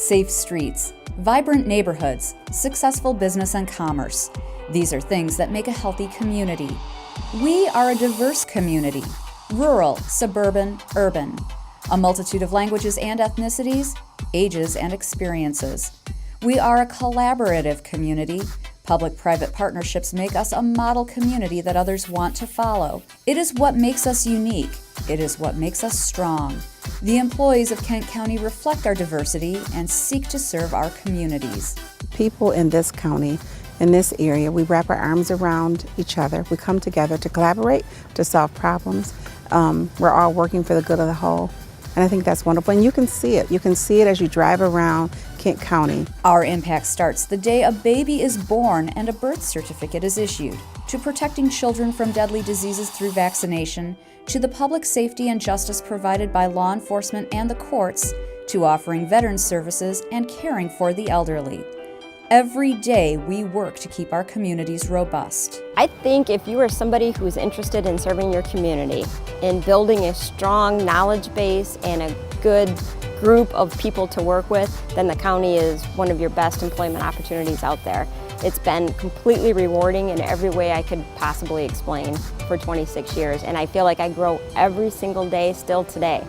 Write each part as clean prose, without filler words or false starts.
safe streets, vibrant neighborhoods, successful business and commerce. These are things that make a healthy community. We are a diverse community, rural, suburban, urban, a multitude of languages and ethnicities, ages and experiences. We are a collaborative community. Public-private partnerships make us a model community that others want to follow. It is what makes us unique. It is what makes us strong. The employees of Kent County reflect our diversity and seek to serve our communities. People in this county, in this area, we wrap our arms around each other. We come together to collaborate, to solve problems. We're all working for the good of the whole. And I think that's wonderful. And you can see it. You can see it as you drive around Kent County. Our impact starts the day a baby is born and a birth certificate is issued, to protecting children from deadly diseases through vaccination, to the public safety and justice provided by law enforcement and the courts, to offering veterans services and caring for the elderly. Every day we work to keep our communities robust. I think if you are somebody who is interested in serving your community, in building a strong knowledge base and a good group of people to work with, then the county is one of your best employment opportunities out there. It's been completely rewarding in every way I could possibly explain for 26 years, and I feel like I grow every single day still today.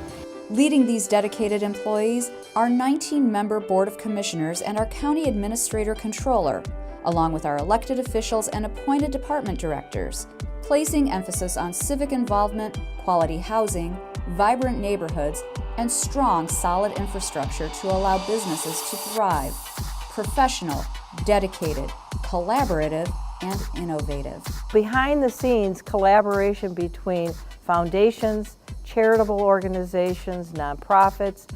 Leading these dedicated employees are 19-member Board of Commissioners and our County Administrator Controller, along with our elected officials and appointed department directors, placing emphasis on civic involvement, quality housing, vibrant neighborhoods, and strong, solid infrastructure to allow businesses to thrive. Professional, dedicated, collaborative, and innovative. Behind the scenes, collaboration between foundations, charitable organizations, nonprofits,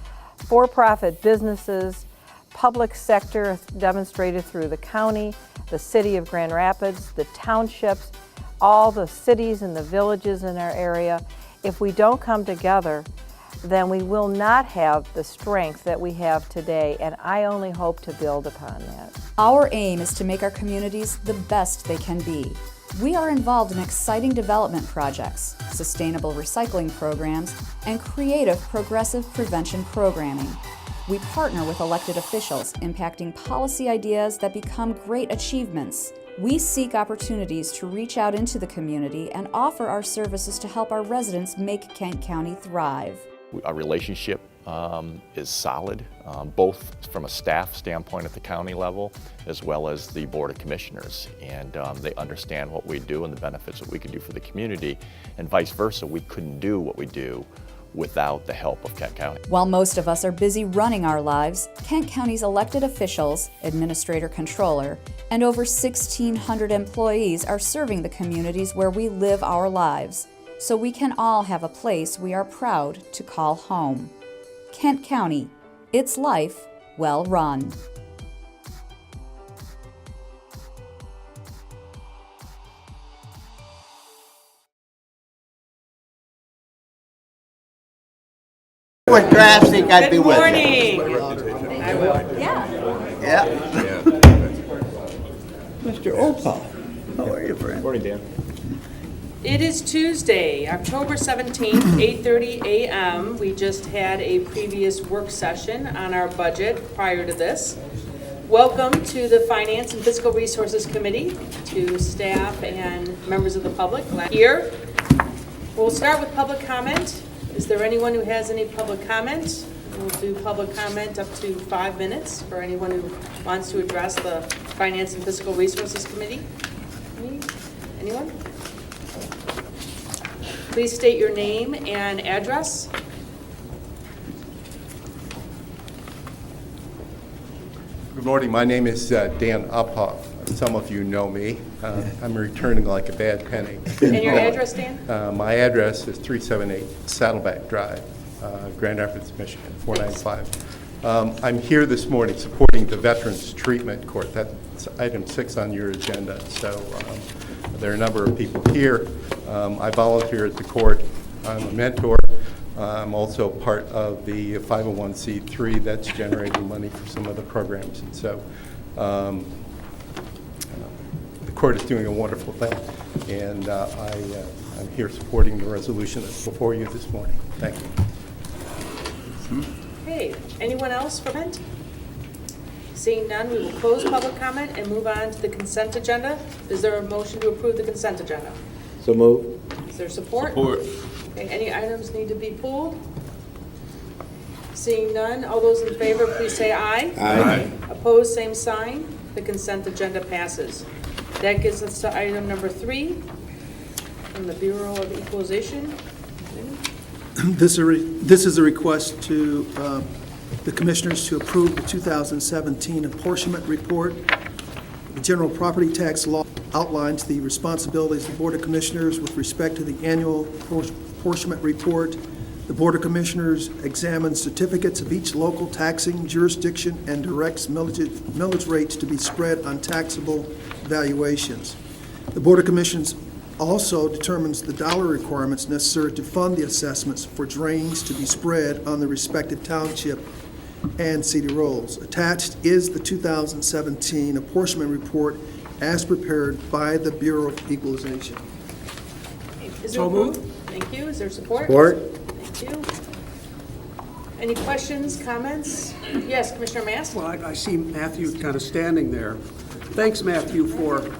for-profit businesses, public sector demonstrated through the county, the city of Grand Rapids, the townships, all the cities and the villages in our area. If we don't come together, then we will not have the strength that we have today, and I only hope to build upon that. Our aim is to make our communities the best they can be. We are involved in exciting development projects, sustainable recycling programs, and creative progressive prevention programming. We partner with elected officials, impacting policy ideas that become great achievements. We seek opportunities to reach out into the community and offer our services to help our residents make Kent County thrive. Our relationship is solid, both from a staff standpoint at the county level as well as the Board of Commissioners. And they understand what we do and the benefits that we can do for the community, and vice versa. We couldn't do what we do without the help of Kent County. While most of us are busy running our lives, Kent County's elected officials, administrator controller, and over 1,600 employees are serving the communities where we live our lives, so we can all have a place we are proud to call home. Kent County, its life well run. With traffic, I'd be with you. Good morning. I will. Yeah. Mr. Opal, how are you, friend? Morning, Dan. It is Tuesday, October 17th, 8:30 a.m. We just had a previous work session on our budget prior to this. Welcome to the Finance and Fiscal Resources Committee, to staff and members of the public here. We'll start with public comment. Is there anyone who has any public comment? We'll do public comment up to 5 minutes for anyone who wants to address the Finance and Fiscal Resources Committee. Anyone? Please state your name and address. Good morning. My name is Dan Uphoff. Some of you know me. I'm returning like a bad penny. And your address, Dan? My address is 378 Saddleback Drive, Grand Rapids, Michigan, 495. I'm here this morning supporting the Veterans Treatment Court. That's item 6 on your agenda. So there are a number of people here. I volunteer at the court. I'm a mentor. I'm also part of the 501c3 that's generating money for some of the programs. And so the court is doing a wonderful thing. And I'm here supporting the resolution that's before you this morning. Thank you. Hey, anyone else for comment? Seeing none, we will close public comment and move on to the consent agenda. Is there a motion to approve the consent agenda? So move. Is there support? Support. Okay, any items need to be pulled? Seeing none, all those in favor, please say aye. Aye. Opposed, same sign. The consent agenda passes. That gets us to item number 3 from the Bureau of Equalization. This is a request to the Commissioners to approve the 2017 apportionment report. The general property tax law outlines the responsibilities of the Board of Commissioners with respect to the annual apportionment report. The Board of Commissioners examines certificates of each local taxing jurisdiction and directs millage rates to be spread on taxable valuations. The Board of Commissioners also determines the dollar requirements necessary to fund the assessments for drains to be spread on the respective township and city rolls. Attached is the 2017 apportionment report as prepared by the Bureau of Equalization. Is there approved? Thank you. Is there support? Support. Thank you. Any questions, comments? Yes, Commissioner Mast? Well, I see Matthew kind of standing there. Thanks, Matthew, for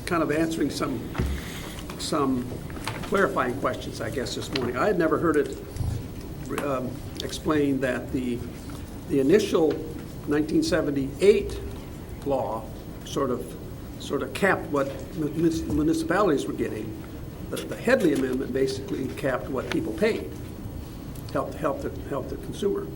kind of answering some clarifying questions, I guess, this morning. I had never heard it explained that the initial 1978 law sort of capped what municipalities were getting. The Headley Amendment basically capped what people paid, help the consumer.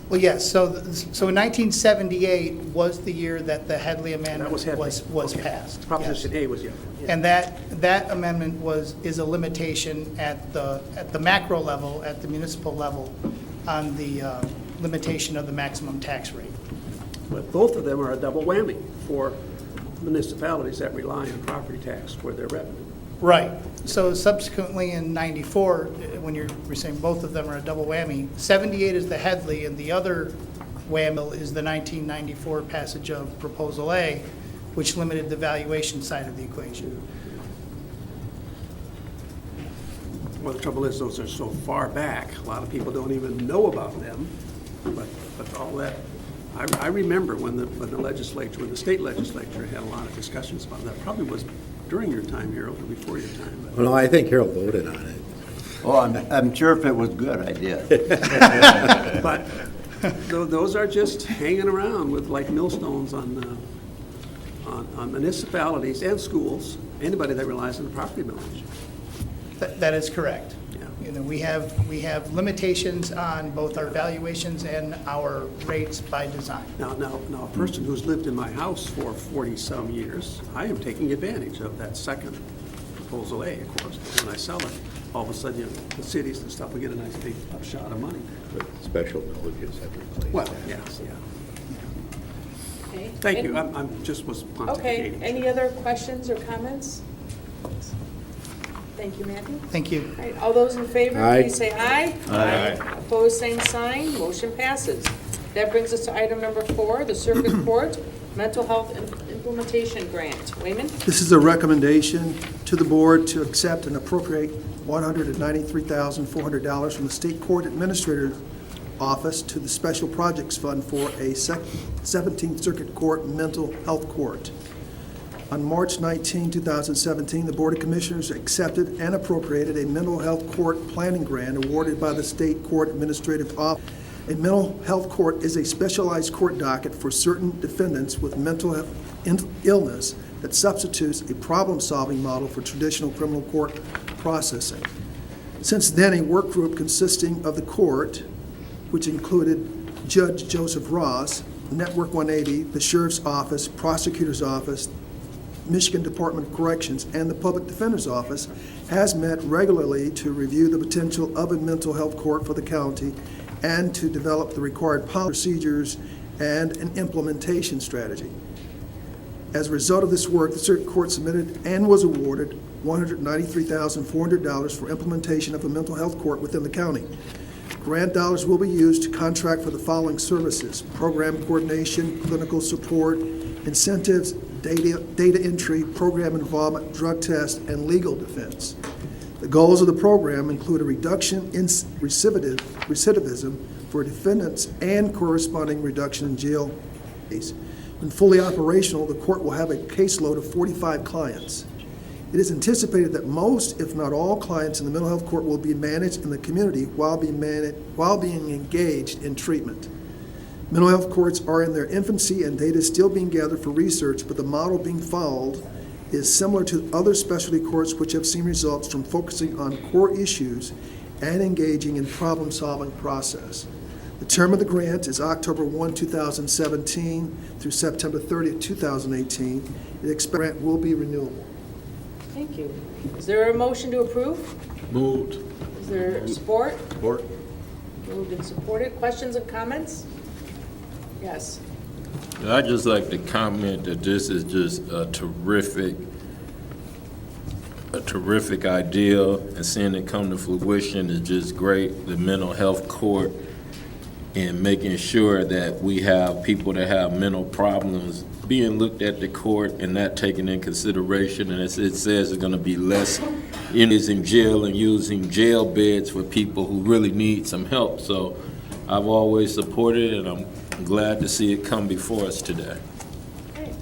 Well, yes, so in 1978 was the year that the Headley Amendment That was Headley. was Okay. passed. Proposition yes. A was, yeah. And that amendment is a limitation at the macro level, at the municipal level, on the limitation of the maximum tax rate. But both of them are a double whammy for municipalities that rely on property tax for their revenue. Right. So subsequently in 94, when you're saying both of them are a double whammy, 78 is the Headley, and the other whammy is the 1994 passage of Proposal A, which limited the valuation side of the equation. Well, the trouble is, those are so far back, a lot of people don't even know about them, but all that, I remember when the state legislature had a lot of discussions about that. Probably was during your time, Harold, or before your time. But. Well, no, I think Harold voted on it. Oh, I'm sure if it was good, I did. But those are just hanging around with like millstones on municipalities and schools, anybody that relies on the property millage. That is correct. Yeah. You know, we have limitations on both our valuations and our rates by design. Now, a person who's lived in my house for 40-some years, I am taking advantage of that second Proposal A, of course. But when I sell it, all of a sudden, the cities and stuff will get a nice big upshot of money. But special villages have replaced Well, that. yes, yeah. Okay. Thank you. I'm just was pontificating. Okay, any other questions or comments? Thank you, Matthew. Thank you. All right, all those in favor, Aye. please say aye. Aye. Opposed, same sign, motion passes. That brings us to item number 4, the Circuit Court Mental Health Implementation Grant. Wayman? This is a recommendation to the board to accept and appropriate $193,400 from the State Court Administrator's Office to the Special Projects Fund for a 17th Circuit Court Mental Health Court. On March 19, 2017, the Board of Commissioners accepted and appropriated a mental health court planning grant awarded by the State Court Administrative Office. A mental health court is a specialized court docket for certain defendants with mental illness that substitutes a problem-solving model for traditional criminal court processing. Since then, a work group consisting of the court, which included Judge Joseph Ross, Network 180, the Sheriff's Office, Prosecutor's Office, Michigan Department of Corrections, and the Public Defender's Office, has met regularly to review the potential of a mental health court for the county and to develop the required procedures and an implementation strategy. As a result of this work, the Circuit Court submitted and was awarded $193,400 for implementation of a mental health court within the county. Grant dollars will be used to contract for the following services: program coordination, clinical support, incentives, data entry, program involvement, drug test, and legal defense. The goals of the program include a reduction in recidivism for defendants and corresponding reduction in jail days. When fully operational, the court will have a caseload of 45 clients. It is anticipated that most, if not all, clients in the mental health court will be managed in the community while being engaged in treatment. Mental health courts are in their infancy and data is still being gathered for research, but the model being followed is similar to other specialty courts which have seen results from focusing on core issues and engaging in problem-solving process. The term of the grant is October 1, 2017 through September 30, 2018. The grant will be renewable. Thank you. Is there a motion to approve? Moved. Is there support? Support. Moved and supported. Questions and comments? Yes. I'd just like to comment that this is just a terrific idea, and seeing it come to fruition is just great. The mental health court and making sure that we have people that have mental problems being looked at the court and not taken in consideration. And it says it's going to be less inmates in jail and using jail beds for people who really need some help. So I've always supported it, and I'm glad to see it come before us today. Okay.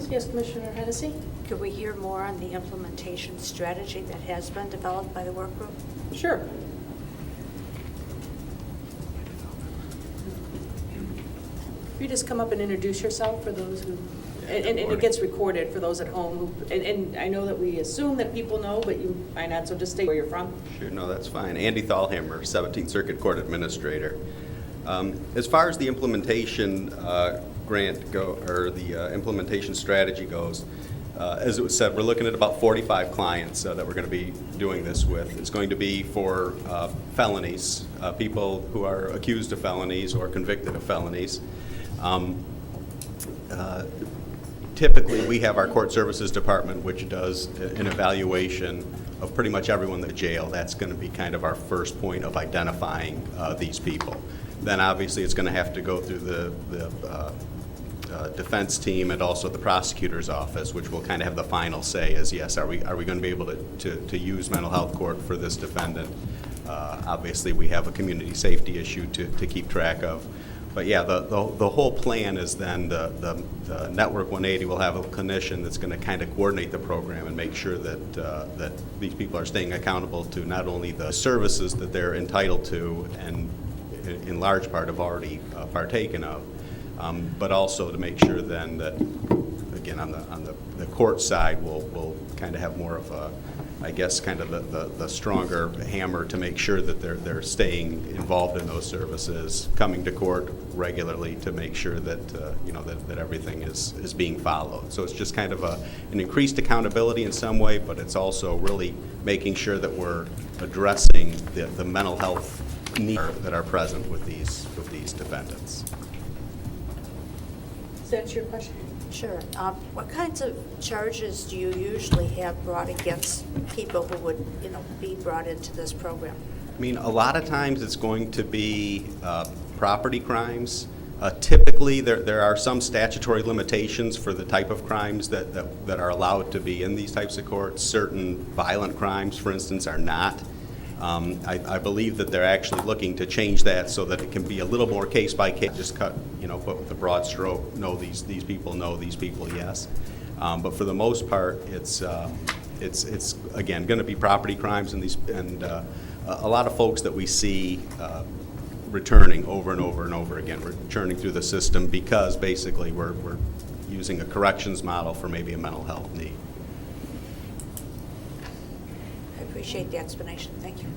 Yes, Commissioner Hennessy? Could we hear more on the implementation strategy that has been developed by the work group? Sure. If you just come up and introduce yourself for those who, and it gets recorded for those at home who, and I know that we assume that people know, but you might not, so just state where you're from. Sure, no, that's fine. Andy Thalhammer, 17th Circuit Court Administrator. As far as the implementation the implementation strategy goes, as it was said, we're looking at about 45 clients that we're going to be doing this with. It's going to be for felonies, people who are accused of felonies or convicted of felonies. Typically, we have our court services department, which does an evaluation of pretty much everyone in the jail. That's going to be kind of our first point of identifying these people. Then obviously it's going to have to go through the defense team and also the prosecutor's office, which will kind of have the final say as, yes, are we going to be able to use mental health court for this defendant? Obviously we have a community safety issue to keep track of. But yeah, the whole plan is then the Network 180 will have a clinician that's going to kind of coordinate the program and make sure that that these people are staying accountable to not only the services that they're entitled to and in large part have already partaken of, but also to make sure then that, again, on the court side, we'll kind of have more of a, I guess, kind of the stronger hammer to make sure that they're staying involved in those services, coming to court regularly to make sure that that everything is being followed. So it's just kind of an increased accountability in some way, but it's also really making sure that we're addressing the mental health needs that are present with these defendants. Does that answer your question? Sure. What kinds of charges do you usually have brought against people who would, be brought into this program? I mean, a lot of times it's going to be property crimes. Typically, there are some statutory limitations for the type of crimes that are allowed to be in these types of courts. Certain violent crimes, for instance, are not. I believe that they're actually looking to change that so that it can be a little more case by case. Just put with the broad stroke. No, these people. No, these people. Yes, but for the most part, it's again going to be property crimes and a lot of folks that we see returning over and over and over again, returning through the system because basically we're using a corrections model for maybe a mental health need. I appreciate the explanation. Thank you.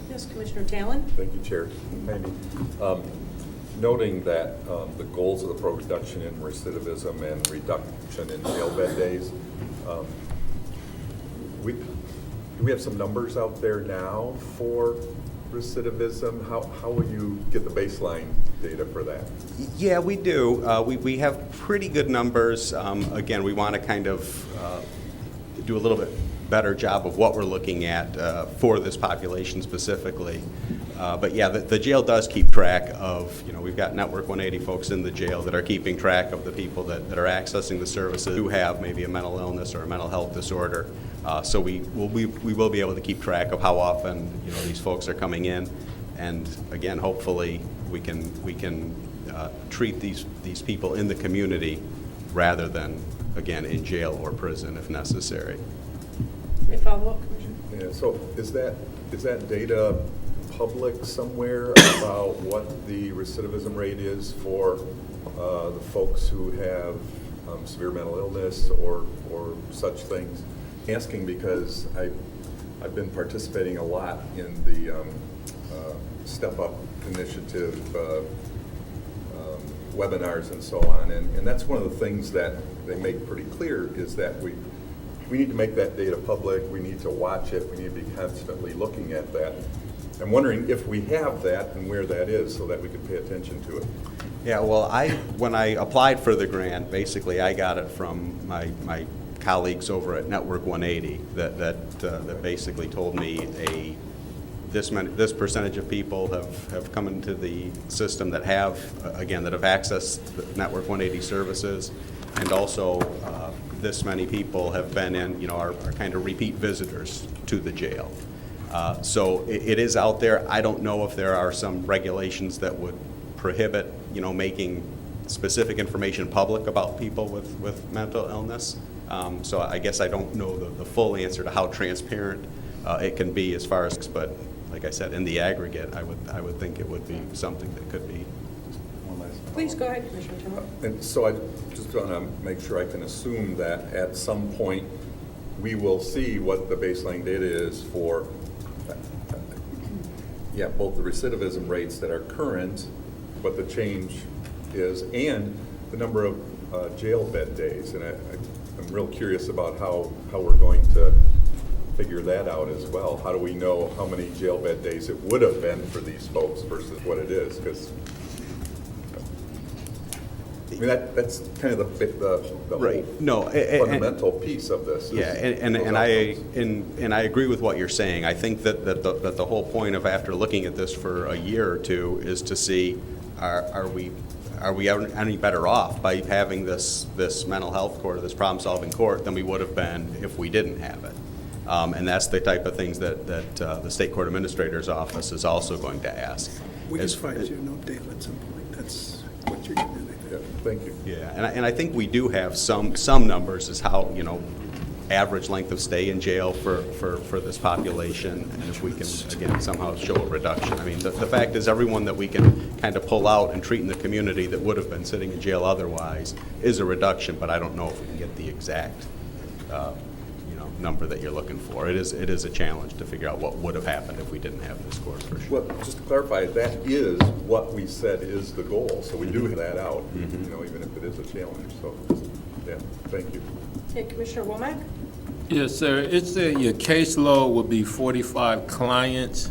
Yes, Commissioner Talon? Thank you, Chair. Maybe. Noting that the goals of the program, reduction in recidivism and reduction in jail bed days, do we have some numbers out there now for recidivism? How will you get the baseline data for that? Yeah, we do. We have pretty good numbers. Again, we want to kind of do a little bit better job of what we're looking at for this population specifically. But yeah, the jail does keep track of, we've got Network 180 folks in the jail that are keeping track of the people that are accessing the services who have maybe a mental illness or a mental health disorder. So we will be able to keep track of how often, these folks are coming in. And again, hopefully, we can treat these people in the community rather than, again, in jail or prison if necessary. Any follow-up, Commissioner? Yeah, so is that data public somewhere about what the recidivism rate is for the folks who have severe mental illness or such things? Asking because I've been participating a lot in the Step Up initiative webinars and so on, and that's one of the things that they make pretty clear is that we need to make that data public, we need to watch it, we need to be constantly looking at that. I'm wondering if we have that and where that is so that we can pay attention to it. Yeah, well, when I applied for the grant, basically I got it from my colleagues over at Network 180 that basically told me this percentage of people have come into the system that have accessed the Network 180 services, and also this many people have been in, are kind of repeat visitors to the jail. So it is out there. I don't know if there are some regulations that would prohibit, making specific information public about people with mental illness. So I guess I don't know the full answer to how transparent it can be as far as, but like I said, in the aggregate, I would think it would be something that could be. Please go ahead, Commissioner Timber. And so I just want to make sure I can assume that at some point we will see what the baseline data is for both the recidivism rates that are current, what the change is, and the number of jail bed days. And I'm real curious about how we're going to figure that out as well. How do we know how many jail bed days it would have been for these folks versus what it is? Because I mean, that's kind of the right. whole fundamental piece of this. Yeah, and I agree with what you're saying. I think that the whole point of after looking at this for a year or two is to see are we any better off by having this mental health court, this problem-solving court, than we would have been if we didn't have it. And that's the type of things that the State Court Administrator's Office is also going to ask. We just find you an update at some point. That's what you're getting at. Yeah, thank you. Yeah, and I think we do have some numbers as how, average length of stay in jail for this population, and if we can, again, somehow show a reduction. I mean, the fact is everyone that we can kind of pull out and treat in the community that would have been sitting in jail otherwise is a reduction, but I don't know if we can get the exact number that you're looking for. It is a challenge to figure out what would have happened if we didn't have this court, for sure. Well, just to clarify, that is what we said is the goal. So we do have that out, even if it is a challenge. So, yeah, thank you. Yeah, Commissioner Womack? Yes, sir. It said your caseload would be 45 clients.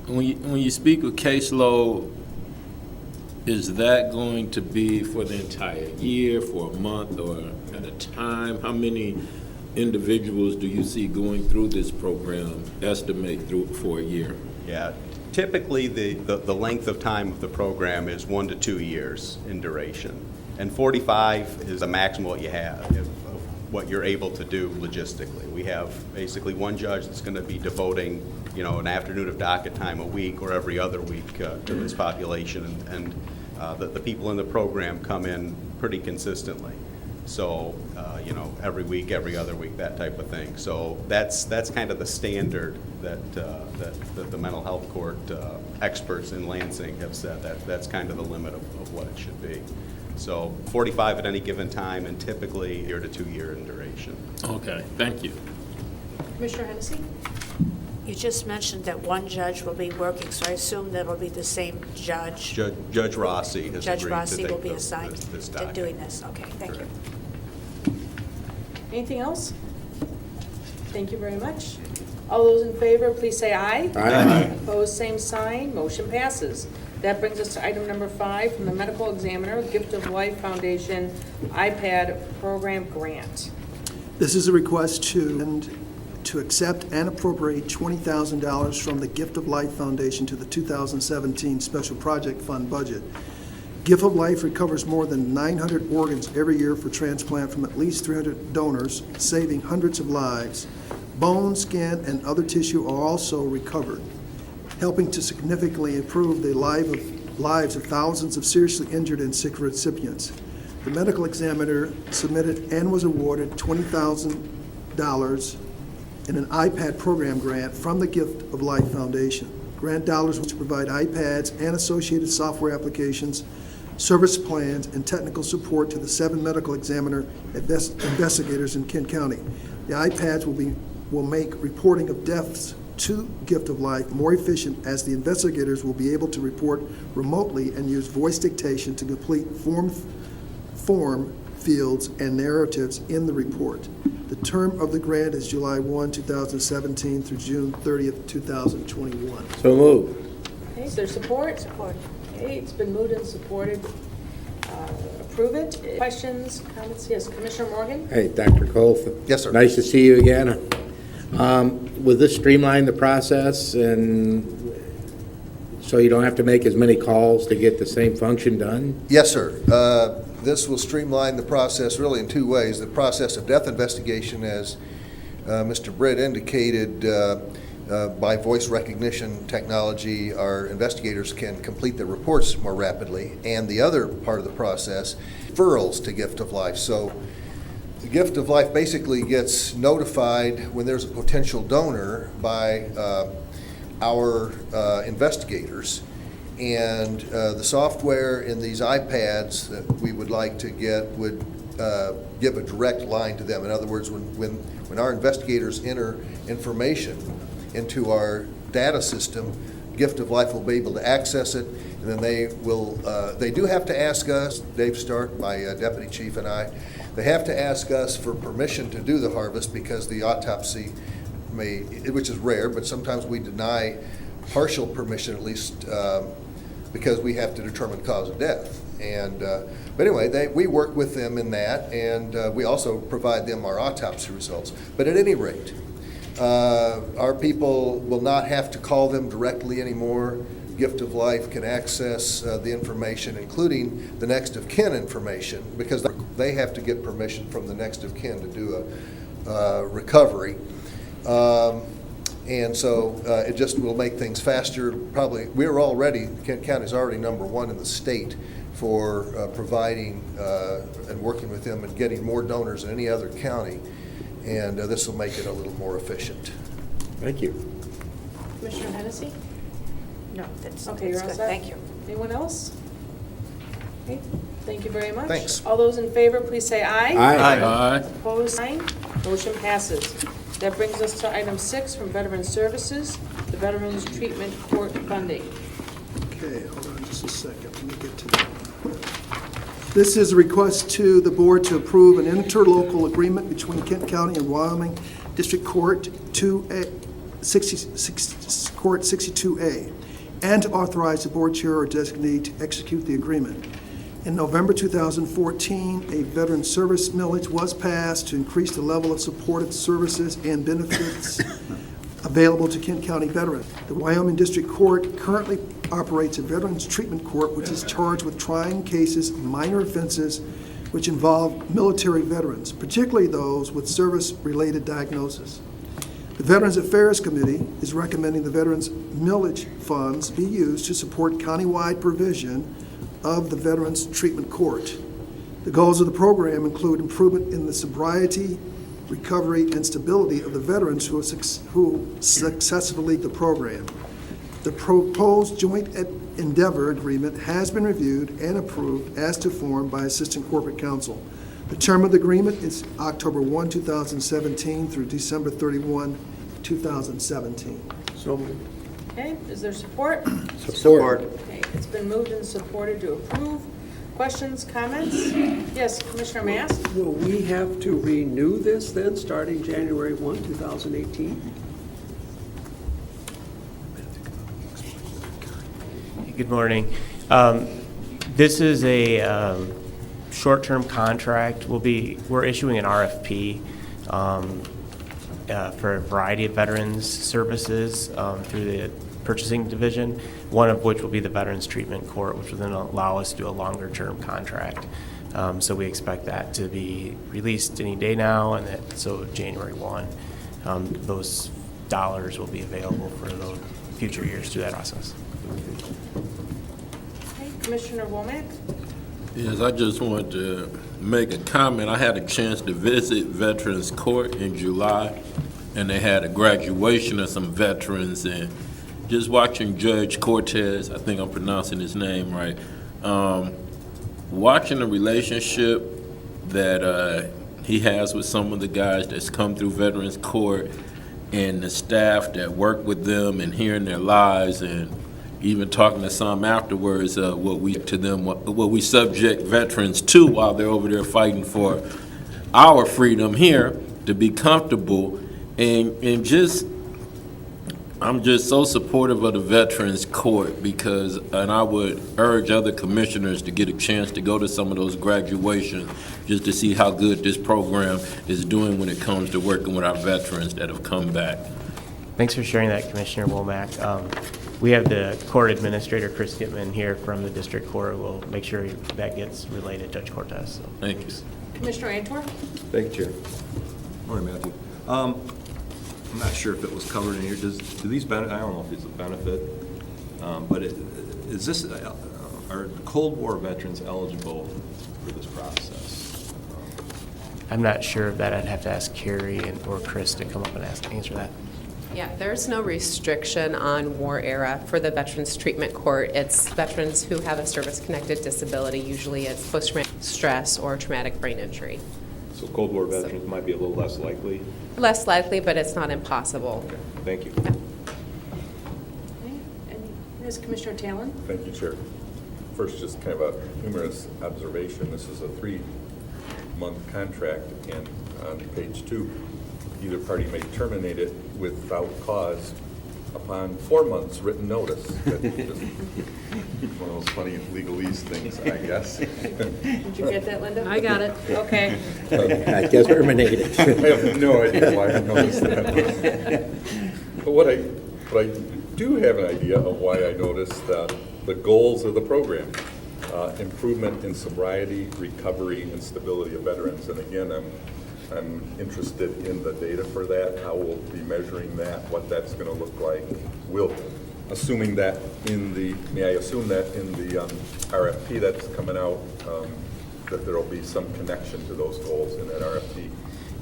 When you speak of caseload, is that going to be for the entire year, for a month, or at a time? How many individuals do you see going through this program, estimate through for a year? Yeah, typically the length of time of the program is 1 to 2 years in duration, and 45 is the maximum what you have of what you're able to do logistically. We have basically one judge that's going to be devoting, an afternoon of docket time a week or every other week to this population, and the people in the program come in pretty consistently. So, every week, every other week, that type of thing. So that's kind of the standard that the mental health court experts in Lansing have said. That's kind of the limit of what it should be. So 45 at any given time, and typically 1 to 2 year in duration. Okay, thank you. Commissioner Hennessy? You just mentioned that one judge will be working, so I assume that'll be the same judge. Judge Rossi has Judge agreed Rossi to take will be assigned this to docket. doing this. Okay, thank you. Anything else? Thank you very much. All those in favor, please say aye. Aye. Opposed, same sign. Motion passes. That brings us to item number 5 from the Medical Examiner, Gift of Life Foundation iPad Program Grant. This is a request to accept and appropriate $20,000 from the Gift of Life Foundation to the 2017 Special Project Fund budget. Gift of Life recovers more than 900 organs every year for transplant from at least 300 donors, saving hundreds of lives. Bone, skin, and other tissue are also recovered, helping to significantly improve the lives of thousands of seriously injured and sick recipients. The medical examiner submitted and was awarded $20,000 in an iPad program grant from the Gift of Life Foundation. Grant dollars which provide iPads and associated software applications, service plans, and technical support to the 7 medical examiner investigators in Kent County. The iPads will make reporting of deaths to Gift of Life more efficient, as the investigators will be able to report remotely and use voice dictation to complete form fields and narratives in the report. The term of the grant is July 1, 2017 through June 30th, 2021. So moved. Okay, is there support? Support. Okay, it's been moved and supported. Approve it. Questions, comments? Yes, Commissioner Morgan? Hey, Dr. Cole. Yes, sir. Nice to see you again. Will this streamline the process, and so you don't have to make as many calls to get the same function done? Yes, sir. This will streamline the process really in 2 ways. The process of death investigation, as Mr. Britt indicated, by voice recognition technology, our investigators can complete their reports more rapidly. And the other part of the process, referrals to Gift of Life. So the Gift of Life basically gets notified when there's a potential donor by our investigators. And the software in these iPads that we would like to get would give a direct line to them. In other words, when our investigators enter information into our data system, Gift of Life will be able to access it, and then they do have to ask us, Dave Stark, my deputy chief, and I, they have to ask us for permission to do the harvest, because the autopsy which is rare, but sometimes we deny partial permission, at least because we have to determine cause of death. And but anyway, we work with them in that, and we also provide them our autopsy results. But at any rate, our people will not have to call them directly anymore. Gift of Life can access the information, including the next of kin information, because they have to get permission from the next of kin to do a recovery. And so it just will make things faster. Probably, Kent County is already #1 in the state for providing and working with them and getting more donors than any other county. And this will make it a little more efficient. Thank you. Commissioner Hennessy? No, that's Okay, you're all good. set? Thank you. Anyone else? Okay, thank you very much. Thanks. All those in favor, please say aye. Aye. Opposed, sign. Motion passes. That brings us to item 6 from Veteran Services, the Veterans Treatment Court funding. Okay, hold on just a second. Let me get to that. This is a request to the board to approve an interlocal agreement between Kent County and Wyoming District Court 62A, and to authorize the board chair or designee to execute the agreement. In November 2014, a veteran service millage was passed to increase the level of supported services and benefits available to Kent County veterans. The Wyoming District Court currently operates a Veterans Treatment Court, which is charged with trying cases of minor offenses which involve military veterans, particularly those with service-related diagnosis. The Veterans Affairs Committee is recommending the Veterans Millage funds be used to support countywide provision of the Veterans Treatment Court. The goals of the program include improvement in the sobriety, recovery, and stability of the veterans who successfully lead the program. The proposed joint endeavor agreement has been reviewed and approved as to form by Assistant Corporate Counsel. The term of the agreement is October 1, 2017 through December 31, 2017. So moved. Okay, is there support? Support. Okay, it's been moved and supported to approve. Questions, comments? Yes, Commissioner Mast? Will we have to renew this then, starting January 1, 2018? Good morning. This is a short-term contract. We're issuing an RFP for a variety of veterans services through the purchasing division, one of which will be the Veterans Treatment Court, which will then allow us to do a longer-term contract. So we expect that to be released any day now, and so January 1, those dollars will be available for those future years through that process. Okay, Commissioner Womack? Yes, I just wanted to make a comment. I had a chance to visit Veterans Court in July, and they had a graduation of some veterans, and just watching Judge Cortez, I think I'm pronouncing his name right, watching the relationship that he has with some of the guys that's come through Veterans Court and the staff that work with them and hearing their lives, and even talking to some afterwards, what we subject veterans to while they're over there fighting for our freedom here to be comfortable, and just I'm just so supportive of the Veterans Court and I would urge other commissioners to get a chance to go to some of those graduations just to see how good this program is doing when it comes to working with our veterans that have come back. Thanks for sharing that, Commissioner Womack. We have the court administrator, Chris Gitman, here from the district court. We'll make sure that gets relayed to Judge Cortez. So. Thank you. Commissioner Antwer? Thank you, Chair. Morning, Matthew. I'm not sure if it was covered in here. Do these benefit? I don't know if it's a benefit, but is this are Cold War veterans eligible for this process? I'm not sure of that. I'd have to ask Carrie or Chris to come up and answer that. Yeah, there's no restriction on war era for the Veterans Treatment Court. It's veterans who have a service-connected disability. Usually it's post-traumatic stress or traumatic brain injury. So Cold War veterans might be a little less likely? Less likely, but it's not impossible. Okay. Thank you. Yeah. Okay. And here's Commissioner Talon. Thank you, Chair. First, just kind of a humorous observation. This is a 3-month contract, and on page 2, either party may terminate it without cause upon 4 months written notice. That's just one of those funny legalese things, I guess. Did you get that, Linda? I got it. Okay. I guess terminated. I have no idea why I noticed that. But what I do have an idea of why I noticed the goals of the program. Improvement in sobriety, recovery, and stability of veterans. And again, I'm interested in the data for that, how we'll be measuring that, what that's going to look like. May I assume that in the RFP that's coming out, that there will be some connection to those goals in that RFP?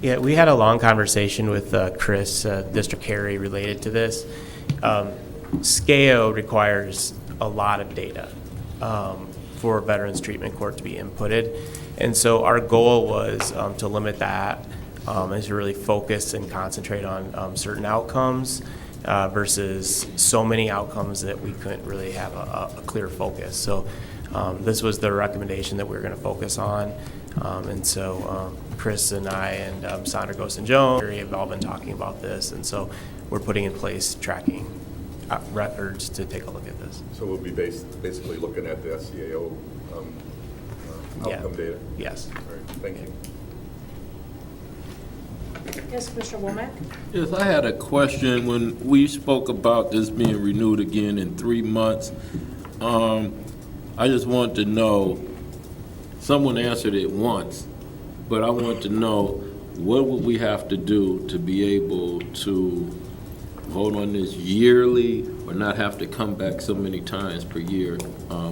Yeah, we had a long conversation with Chris, District Carey, related to this. SCAO requires a lot of data for Veterans Treatment Court to be inputted. And so our goal was to limit that, is to really focus and concentrate on certain outcomes versus so many outcomes that we couldn't really have a clear focus. So this was the recommendation that we were going to focus on. And so Chris and I and Sandra Gostin-Jones have all been talking about this. And so we're putting in place tracking records to take a look at this. So we'll be basically looking at the SCAO outcome data? Yes. All right, thank you. Yes, Commissioner Womack? Yes, I had a question. When we spoke about this being renewed again in 3 months, I just wanted to know, someone answered it once, but I want to know, what would we have to do to be able to vote on this yearly or not have to come back so many times per year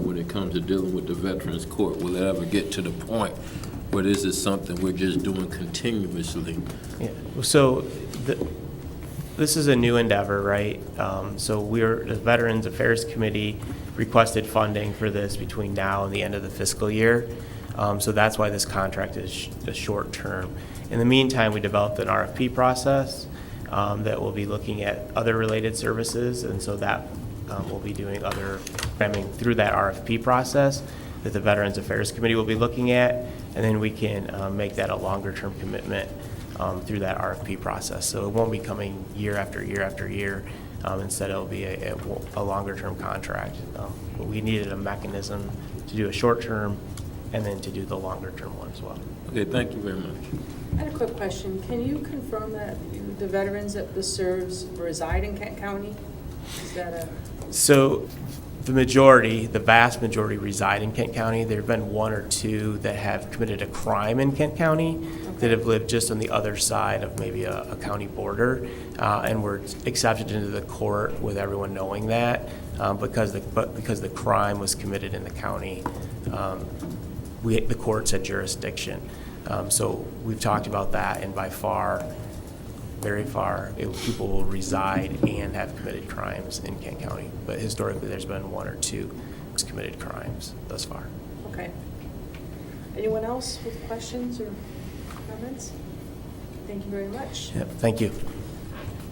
when it comes to dealing with the Veterans Court? Will it ever get to the point where this is something we're just doing continuously? Yeah. So this is a new endeavor, right? So the Veterans Affairs Committee requested funding for this between now and the end of the fiscal year. So that's why this contract is a short term. In the meantime, we developed an RFP process that will be looking at other related services, and so that we'll be doing other programming through that RFP process that the Veterans Affairs Committee will be looking at, and then we can make that a longer-term commitment through that RFP process. So it won't be coming year after year after year. Instead, it'll be a longer-term contract. But we needed a mechanism to do a short-term and then to do the longer-term one as well. Okay, thank you very much. I had a quick question. Can you confirm that the veterans that this serves reside in Kent County? Is that a? So the vast majority reside in Kent County. There have been one or two that have committed a crime in Kent County that have lived just on the other side of maybe a county border, and were accepted into the court with everyone knowing that, because the crime was committed in the county. The courts had jurisdiction. So we've talked about that, and by far, very far, people will reside and have committed crimes in Kent County. But historically, there's been one or two committed crimes thus far. Okay. Anyone else with questions or comments? Thank you very much. Yep, thank you.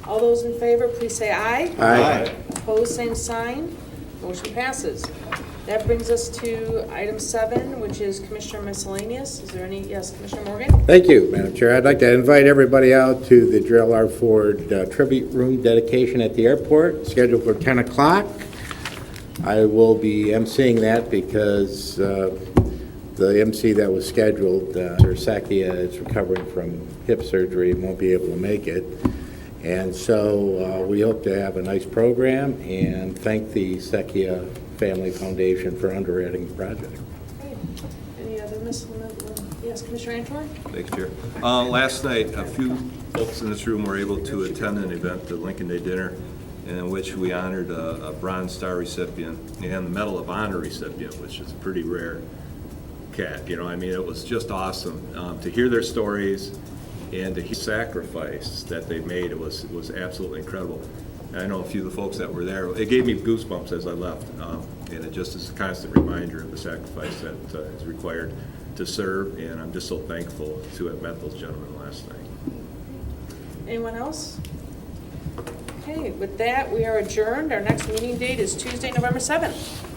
All those in favor, please say aye. Aye. Opposed, same sign. Motion passes. That brings us to item 7, which is Commissioner Miscellaneous. Is there any? Yes, Commissioner Morgan? Thank you, Madam Chair. I'd like to invite everybody out to the Gerald R. Ford Tribute Room dedication at the airport, scheduled for 10 o'clock. I will be emceeing that because the MC that was scheduled, Sir Sakia, is recovering from hip surgery and won't be able to make it. And so we hope to have a nice program and thank the Sakia Family Foundation for underwriting the project. Okay. Any other miscellaneous? Yes, Commissioner Antoine? Thanks, Chair. Last night, a few folks in this room were able to attend an event, the Lincoln Day Dinner, in which we honored a Bronze Star recipient and the Medal of Honor recipient, which is a pretty rare cat. You know, I mean, it was just awesome to hear their stories and to hear the sacrifice that they made. It was absolutely incredible. And I know a few of the folks that were there. It gave me goosebumps as I left, and it just is a constant reminder of the sacrifice that is required to serve. And I'm just so thankful to have met those gentlemen last night. Anyone else? Okay, with that, we are adjourned. Our next meeting date is Tuesday, November 7th.